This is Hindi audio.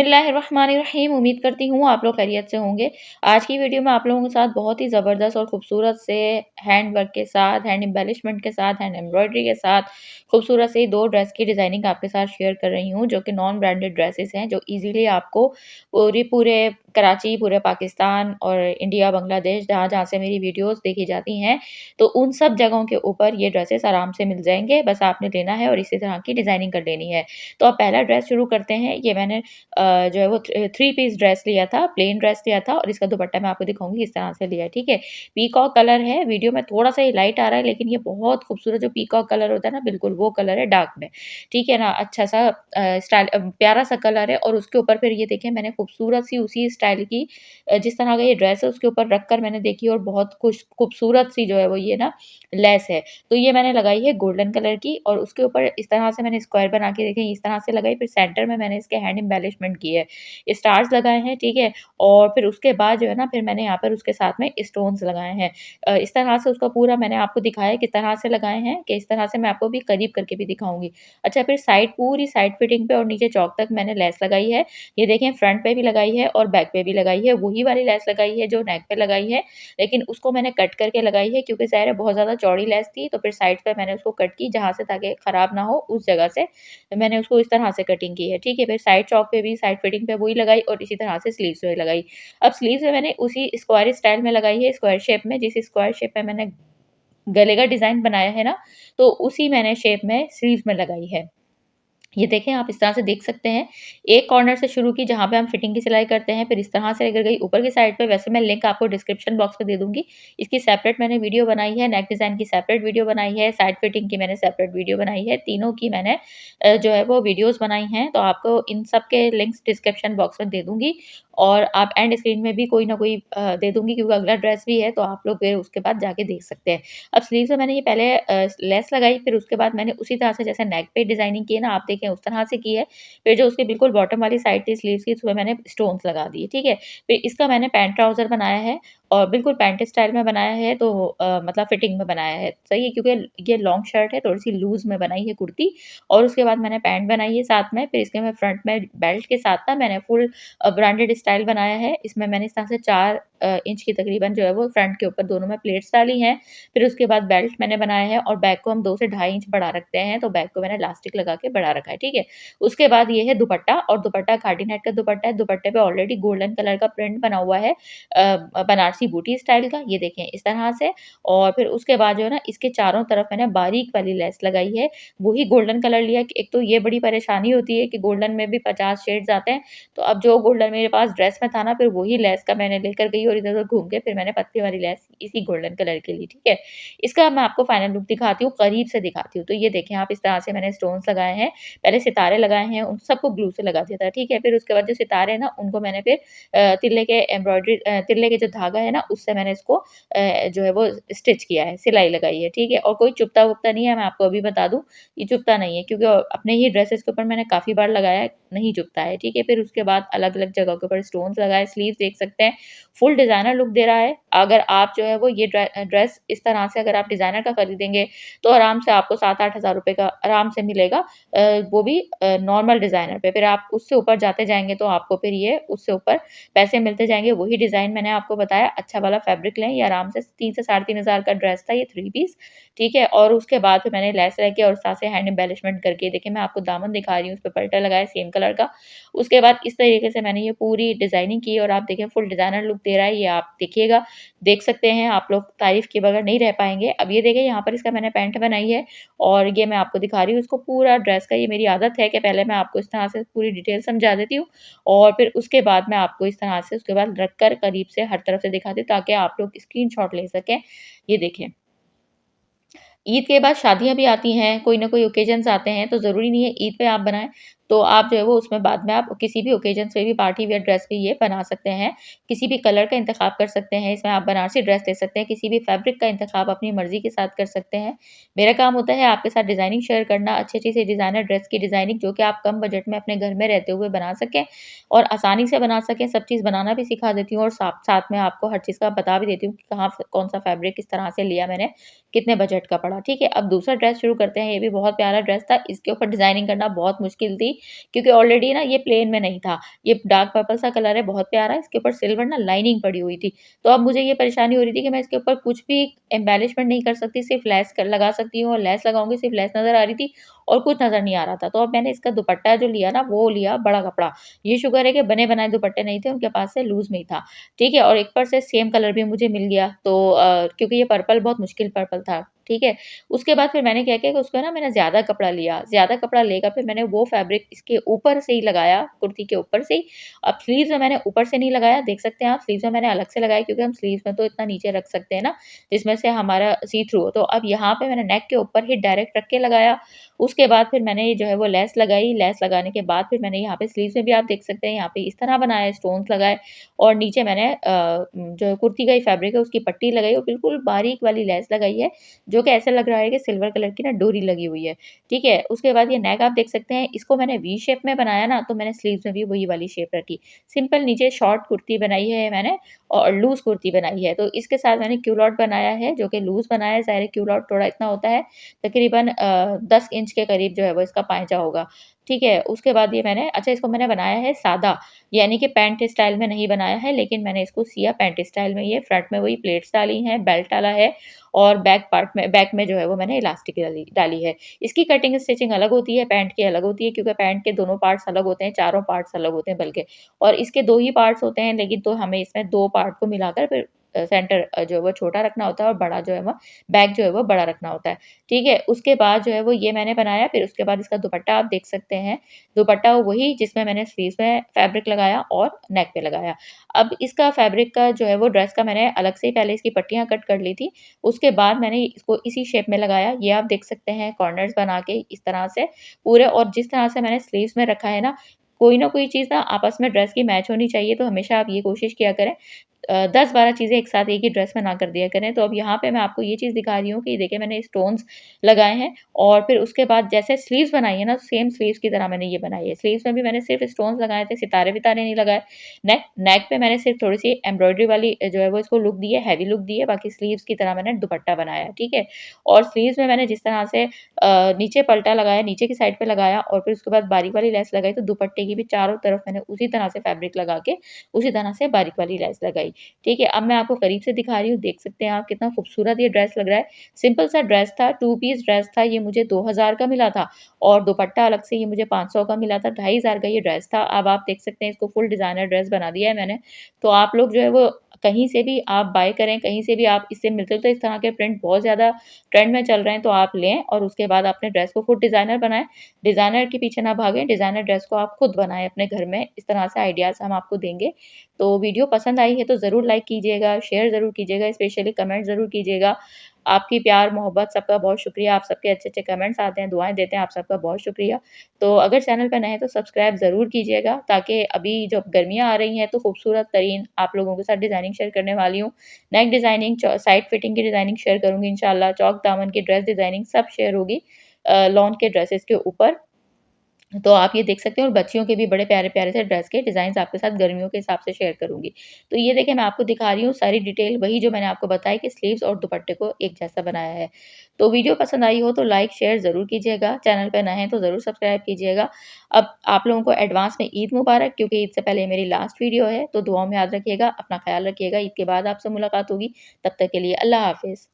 बिस्मिल्लाहिर्रहमानिर्रहीम। उम्मीद करती हूँ आप लोग खैरियत से होंगे। आज की वीडियो में आप लोगों के साथ बहुत ही ज़बरदस्त और खूबसूरत से हैंड वर्क के साथ, हैंड एम्बेलिशमेंट के साथ, हैंड एम्ब्रॉयडरी के साथ खूबसूरत सी 2 ड्रेस की डिज़ाइनिंग आपके साथ शेयर कर रही हूँ, जो कि नॉन ब्रांडेड ड्रेसेस हैं, जो ईज़िली आपको पूरे कराची, पूरे पाकिस्तान और इंडिया, बांग्लादेश जहाँ-जहाँ से मेरी वीडियोज़ देखी जाती हैं, तो उन सब जगहों के ऊपर ये ड्रेसेस आराम से मिल जाएँगे। बस आपने लेना है और इसी तरह की डिज़ाइनिंग कर लेनी है। तो अब पहला ड्रेस शुरू करते हैं। ये मैंने जो है वो 3 पीस ड्रेस लिया था, प्लेन ड्रेस लिया था और इसका दुपट्टा मैं आपको दिखाऊँगी इस तरह से लिया है, ठीक है। पीकॉक कलर है, वीडियो में थोड़ा-सा ये लाइट आ रहा है लेकिन ये बहुत खूबसूरत जो पीकॉक कलर होता है ना, बिल्कुल वो कलर है डार्क में, ठीक है ना। अच्छा-सा प्यारा-सा कलर है और उसके ऊपर फिर ये देखें मैंने खूबसूरत-सी उसी स्टाइल की जिस तरह का ये ड्रेस है उसके ऊपर रख कर मैंने देखी और बहुत खूबसूरत-सी जो है वो ये ना लेस है। तो ये मैंने लगाई है गोल्डन कलर की और उसके ऊपर इस तरह से मैंने स्क्वायर बना के देखें इस तरह से लगाई, फिर सेंटर में मैंने इसके हैंड एम्बेलिशमेंट की है। स्टार्स लगाए हैं, ठीक है? और फिर उसके बाद जो है ना फिर मैंने यहाँ पर उसके साथ में स्टोन्स लगाए हैं। इस तरह से उसका पूरा मैंने आपको दिखाया है किस तरह से लगाए हैं कि इस तरह से मैं आपको भी करीब करके भी दिखाऊँगी। अच्छा फिर पूरी साइड फिटिंग पे और नीचे चौक तक मैंने लेस लगाई है। ये देखें फ्रंट पे भी लगाई है और बैक पे भी लगाई है। वही वाली लेस लगाई है जो नेक पे लगाई है, लेकिन उसको मैंने कट करके लगाई है क्योंकि ज़ाहिर है बहुत ज़्यादा चौड़ी लेस थी, तो फिर साइड पे मैंने उसको कट की जहाँ से ताकि खराब ना हो उस जगह से मैंने उसको इस तरह से कटिंग की है, ठीक है। फिर साइड चौक पे भी साइड फिटिंग पे वही लगाई और इसी तरह से स्लीव्स पे लगाई। अब स्लीव्स में मैंने उसी स्क्वायर स्टाइल में लगाई है, स्क्वायर शेप में, जिस स्क्वायर शेप में मैंने गले का डिज़ाइन बनाया है ना, तो उसी मैंने शेप में स्लीव में लगाई है। ये देखें आप इस तरह से देख सकते हैं। एक कॉर्नर से शुरू की जहाँ पे हम फिटिंग की सिलाई करते हैं, फिर इस तरह से लेकर गई ऊपर की साइड पे, वैसे मैं लिंक आपको डिस्क्रिप्शन बॉक्स में दे दूँगी। इसकी सेपरेट मैंने वीडियो बनाई है, नेक डिज़ाइन की सेपरेट वीडियो बनाई है, साइड फिटिंग की मैंने सेपरेट वीडियो बनाई है, तीनों की मैंने जो है वो वीडियोज़ बनाई हैं, तो आपको इन सब के लिंक्स डिस्क्रिप्शन बॉक्स में दे दूँगी और आप एंड स्क्रीन में भी कोई ना कोई दे दूँगी क्योंकि अगला ड्रेस भी है, तो आप लोग फिर उसके बाद जाके देख सकते हैं। अब स्लीव्स में मैंने ये पहले लेस लगाई, फिर उसके बाद मैंने उसी तरह से जैसे नेक पे डिज़ाइनिंग की है ना, आप देखें उस तरह से की है। फिर जो उसकी बिल्कुल बॉटम वाली साइड थी स्लीव्स की, उसमें मैंने स्टोन्स लगा दिए, ठीक है। फिर इसका मैंने पैंट ट्राउज़र बनाया है और बिल्कुल पैंट स्टाइल में बनाया है, तो मतलब फिटिंग में बनाया है, सही है क्योंकि ये लॉन्ग शर्ट है, थोड़ी-सी लूज़ में बनाई है कुर्ती और उसके बाद मैंने पैंट बनाई है साथ में। फिर इसके मैं फ्रंट में बेल्ट के साथ ना मैंने फुल ब्रांडेड स्टाइल बनाया है। इसमें मैंने इस तरह से 4 इंच की तकरीबन जो है वो फ्रंट के ऊपर दोनों में प्लेट्स डाली हैं। फिर उसके बाद बेल्ट मैंने बनाया है और बैक को हम 2 से ढाई इंच बढ़ा रखते हैं, तो बैक को मैंने इलास्टिक लगा के बढ़ा रखा है, ठीक है। उसके बाद ये है दुपट्टा और दुपट्टा खादी नेट का दुपट्टा है। दुपट्टे पे ऑलरेडी गोल्डन कलर का प्रिंट बना हुआ है बनारसी बूटी स्टाइल का, ये देखें इस तरह से। और फिर उसके बाद जो है ना इसके चारों तरफ मैंने बारीक वाली लेस लगाई है, वही गोल्डन कलर लिया कि एक तो ये बड़ी परेशानी होती है कि गोल्डन में भी 50 शेड्स आते हैं, तो अब जो गोल्डन मेरे पास ड्रेस में था ना, फिर वही लेस का मैंने लेकर गई और इधर-उधर घूम के फिर मैंने पतली वाली लेस इसी गोल्डन कलर की ली, ठीक है। इसका मैं आपको फाइनल लुक दिखाती हूँ, करीब से दिखाती हूँ। तो ये देखें आप इस तरह से मैंने स्टोन्स लगाए हैं, पहले सितारे लगाए हैं, उन सबको ग्लू से लगा दिया था, ठीक है। फिर उसके बाद जो सितारे हैं ना, उनको मैंने फिर तिल्ले के जो धागा है ना, उससे मैंने इसको जो है वो स्टिच किया है, सिलाई लगाई है, ठीक है। और कोई चुभता-वुभता नहीं है, मैं आपको अभी बता दूँ, ये चुभता नहीं है क्योंकि अपने ही ड्रेसेस के ऊपर मैंने काफ़ी बार लगाया है, नहीं चुभता है, ठीक है। फिर उसके बाद अलग-अलग जगहों के ऊपर स्टोन्स लगाए, स्लीव्स देख सकते हैं, फुल डिज़ाइनर लुक दे रहा है। अगर आप जो है वो ये ड्रेस इस तरह से अगर आप डिज़ाइनर का खरीदेंगे, तो आराम से आपको 7-8 हज़ार रुपए का आराम से मिलेगा। वो भी नॉर्मल डिज़ाइनर पे। फिर आप उससे ऊपर जाते जाएँगे तो आपको फिर ये उससे ऊपर पैसे मिलते जाएँगे। वही डिज़ाइन मैंने आपको बताया, अच्छा वाला फैब्रिक लें, ये आराम से 3 से साढ़े 3 हज़ार का ड्रेस था ये 3 पीस, ठीक है। और उसके बाद फिर मैंने लेस लगा के और साथ से हैंड एम्बेलिशमेंट करके देखिए मैं आपको दामन दिखा रही हूँ, उसपे पल्टा लगाया सेम कलर का। उसके बाद इस तरीके से मैंने ये पूरी डिज़ाइनिंग की और आप देखें फुल डिज़ाइनर लुक दे रहा है, ये आप देखिएगा, देख सकते हैं आप लोग, तारीफ़ किए बगैर नहीं रह पाएँगे। अब ये देखिए यहाँ पर इसका मैंने पैंट बनाई है और ये मैं आपको दिखा रही हूँ इसको पूरा ड्रेस का। ये मेरी आदत है कि पहले मैं आपको इस तरह से पूरी डिटेल समझा देती हूँ और फिर उसके बाद मैं आपको इस तरह से उसके बाद रख कर करीब से हर तरफ से दिखाती हूँ ताकि आप लोग स्क्रीनशॉट ले सकें। ये देखें। ईद के बाद शादियाँ भी आती हैं, कोई ना कोई ओकेजन्स आते हैं, तो ज़रूरी नहीं है ईद पे आप बनाएँ। तो आप जो है वो उसमें बाद में आप किसी भी ओकेजन्स पे भी पार्टी वियर ड्रेस पे ये बना सकते हैं। किसी भी कलर का इंतखाब कर सकते हैं, इसमें आप बनारसी ड्रेस ले सकते हैं, किसी भी फैब्रिक का इंतखाब अपनी मर्ज़ी के साथ कर सकते हैं। मेरा काम होता है आपके साथ डिज़ाइनिंग शेयर करना, अच्छी-अच्छी सी डिज़ाइनर ड्रेस की डिज़ाइनिंग जो कि आप कम बजट में अपने घर में रहते हुए बना सकें और आसानी से बना सकें, सब चीज़ बनाना भी सिखा देती हूँ और साथ साथ में आपको हर चीज़ का बता भी देती हूँ कि कहाँ कौन-सा फैब्रिक किस तरह से लिया मैंने, कितने बजट का पड़ा, ठीक है। अब दूसरा ड्रेस शुरू करते हैं, ये भी बहुत प्यारा ड्रेस था, इसके ऊपर डिज़ाइनिंग करना बहुत मुश्किल थी क्योंकि ऑलरेडी ना ये प्लेन में नहीं था। ये डार्क पर्पल सा कलर है, बहुत प्यारा है, इसके ऊपर सिल्वर ना लाइनिंग पड़ी हुई थी। तो अब मुझे ये परेशानी हो रही थी कि मैं इसके ऊपर कुछ भी एम्बेलिशमेंट नहीं कर सकती, सिर्फ़ लेस कर लगा सकती हूँ और लेस लगाऊँगी, सिर्फ़ लेस नज़र आ रही थी और कुछ नज़र नहीं आ रहा था। तो अब मैंने इसका दुपट्टा जो लिया ना, वो लिया बड़ा कपड़ा। ये शुक्र है कि बने-बनाए दुपट्टे नहीं थे, उनके पास से लूज़ में ही था। ठीक है? और एक पर से सेम कलर भी मुझे मिल गया, तो क्योंकि ये पर्पल बहुत मुश्किल पर्पल था। ठीक है? उसके बाद फिर मैंने क्या किया कि उसको ना मैंने ज़्यादा कपड़ा लिया, ज़्यादा कपड़ा लेकर फिर मैंने वो फैब्रिक इसके ऊपर से ही लगाया, कुर्ती के ऊपर से ही। अब स्लीव्स में मैंने ऊपर से नहीं लगाया, देख सकते हैं आप स्लीव्स में मैंने अलग से लगाया, क्योंकि हम स्लीव्स में तो इतना नीचे रख सकते हैं ना, जिसमें से हमारा सी थ्रू हो। तो अब यहाँ पे मैंने नेक के ऊपर ही डायरेक्ट रख के लगाया। उसके बाद फिर मैंने ये जो है वो लेस लगाई, लेस लगाने के बाद फिर मैंने यहाँ पे स्लीव्स में भी आप देख सकते हैं, यहाँ पे इस तरह बनाया, स्टोन्स लगाए और नीचे मैंने जो कुर्ती का ही फैब्रिक है उसकी पट्टी लगाई और बिल्कुल बारीक वाली लेस लगाई है, जो कि ऐसा लग रहा है कि सिल्वर कलर की ना डोरी लगी हुई है। ठीक है? उसके बाद ये नेक आप देख सकते हैं, इसको मैंने वी शेप में बनाया ना, तो मैंने स्लीव्स में भी वही वाली शेप रखी। सिंपल नीचे शॉर्ट कुर्ती बनाई है मैंने और लूज़ कुर्ती बनाई है। तो इसके साथ मैंने क्यूलॉट बनाया है, जो कि लूज़ बनाया है, ज़ाहिर है क्यूलॉट थोड़ा इतना होता है, तकरीबन 10 इंच के करीब जो है वो इसका पाँचा होगा। ठीक है? उसके बाद ये मैंने अच्छा इसको मैंने बनाया है सादा, यानी कि पैंट स्टाइल में नहीं बनाया है, लेकिन मैंने इसको सिया पैंट स्टाइल में, ये फ्रंट में वही प्लेट्स डाली हैं, बेल्ट डाला है और बैक में जो है वो मैंने इलास्टिक डाली डाली है। इसकी कटिंग स्टिचिंग अलग होती है, पैंट की अलग होती है, क्योंकि पैंट के दोनों पार्ट्स अलग होते हैं, चारों पार्ट्स अलग होते हैं बल्कि। और इसके 2 ही पार्ट्स होते हैं, लेकिन तो हमें इसमें 2 पार्ट को मिलाकर फिर सेंटर जो है वो छोटा रखना होता है और बड़ा जो है वो बैक जो है वो बड़ा रखना होता है। ठीक है? उसके बाद जो है वो ये मैंने बनाया, फिर उसके बाद इसका दुपट्टा आप देख सकते हैं। दुपट्टा वही जिसमें मैंने स्लीव्स में फैब्रिक लगाया और नेक पे लगाया। अब इसका फैब्रिक का जो है वो ड्रेस का मैंने अलग से ही पहले इसकी पट्टियाँ कट कर ली थी। उसके बाद मैंने इसको इसी शेप में लगाया। ये आप देख सकते हैं कॉर्नर्स बना के इस तरह से पूरे, और जिस तरह से मैंने स्लीव्स में रखा है ना, कोई ना कोई चीज़ ना आपस में ड्रेस की मैच होनी चाहिए, तो हमेशा आप ये कोशिश किया करें 10-12 चीज़ें एक साथ एक ही ड्रेस में ना कर दिया करें। तो अब यहाँ पे मैं आपको ये चीज़ दिखा रही हूँ कि देखिए मैंने स्टोन्स लगाए हैं और फिर उसके बाद जैसे स्लीव्स बनाई है ना, सेम स्लीव्स की तरह मैंने ये बनाई है। स्लीव्स में भी मैंने सिर्फ़ स्टोन्स लगाए थे, सितारे-वितारे नहीं लगाए। नेक पे मैंने सिर्फ़ थोड़ी-सी एम्ब्रॉयडरी वाली जो है वो इसको लुक दी है, हेवी लुक दी है, बाकी स्लीव्स की तरह मैंने दुपट्टा बनाया है, ठीक है? और स्लीव्स में मैंने जिस तरह से नीचे पल्टा लगाया, नीचे की साइड पे लगाया और फिर उसके बाद बारीक वाली लेस लगाई, तो दुपट्टे की भी चारों तरफ मैंने उसी तरह से फैब्रिक लगा के, उसी तरह से बारीक वाली लेस लगाई। ठीक है? अब मैं आपको करीब से दिखा रही हूँ, देख सकते हैं आप कितना खूबसूरत ये ड्रेस लग रहा है। सिंपल सा ड्रेस था, 2 पीस ड्रेस था, ये मुझे 2000 का मिला था और दुपट्टा अलग से ये मुझे 500 का मिला था, 2500 का ये ड्रेस था। अब आप देख सकते हैं इसको फुल डिज़ाइनर ड्रेस बना दिया है मैंने। तो आप लोग जो है वो कहीं से भी आप बाय करें, कहीं से भी आप इससे मिलते-जुलते इस तरह के प्रिंट बहुत ज़्यादा ट्रेंड में चल रहे हैं, तो आप लें और उसके बाद अपने ड्रेस को खुद डिज़ाइनर बनाएँ। डिज़ाइनर के पीछे ना भागें, डिज़ाइनर ड्रेस को आप खुद बनाएँ अपने घर में। इस तरह से आइडियाज़ हम आपको देंगे। तो वीडियो पसंद आई है तो ज़रूर लाइक कीजिएगा, शेयर ज़रूर कीजिएगा, स्पेशली कमेंट ज़रूर कीजिएगा। आपकी प्यार, मोहब्बत सबका बहुत शुक्रिया। आप सबके अच्छे-अच्छे कमेंट्स आते हैं, दुआएँ देते हैं, आप सबका बहुत शुक्रिया। तो अगर चैनल पे नए हैं तो सब्सक्राइब ज़रूर कीजिएगा, ताकि अभी जब गर्मियाँ आ रही हैं तो खूबसूरत तरीन आप लोगों के साथ डिज़ाइनिंग शेयर करने वाली हूँ। नेक डिज़ाइनिंग, साइड फिटिंग की डिज़ाइनिंग शेयर करूँगी इंशाल्लाह, चौक दामन की ड्रेस डिज़ाइनिंग सब शेयर होगी लॉन के ड्रेसेस के ऊपर। तो आप ये देख सकते हैं और बच्चियों के भी बड़े प्यारे-प्यारे से ड्रेस के डिज़ाइन्स आपके साथ गर्मियों के हिसाब से शेयर करूँगी। तो ये देखिए मैं आपको दिखा रही हूँ सारी डिटेल, वही जो मैंने आपको बताई कि स्लीव्स और दुपट्टे को एक जैसा बनाया है। तो वीडियो पसंद आई हो तो लाइक शेयर ज़रूर कीजिएगा, चैनल पे नए हैं तो ज़रूर सब्सक्राइब कीजिएगा। अब आप लोगों को एडवांस में ईद मुबारक, क्योंकि ईद से पहले ये मेरी लास्ट वीडियो है, तो दुआओं में याद रखिएगा, अपना ख़्याल रखिएगा। ईद के बाद आपसे मुलाकात होगी, तब तक के लिए अल्लाह हाफ़िज़।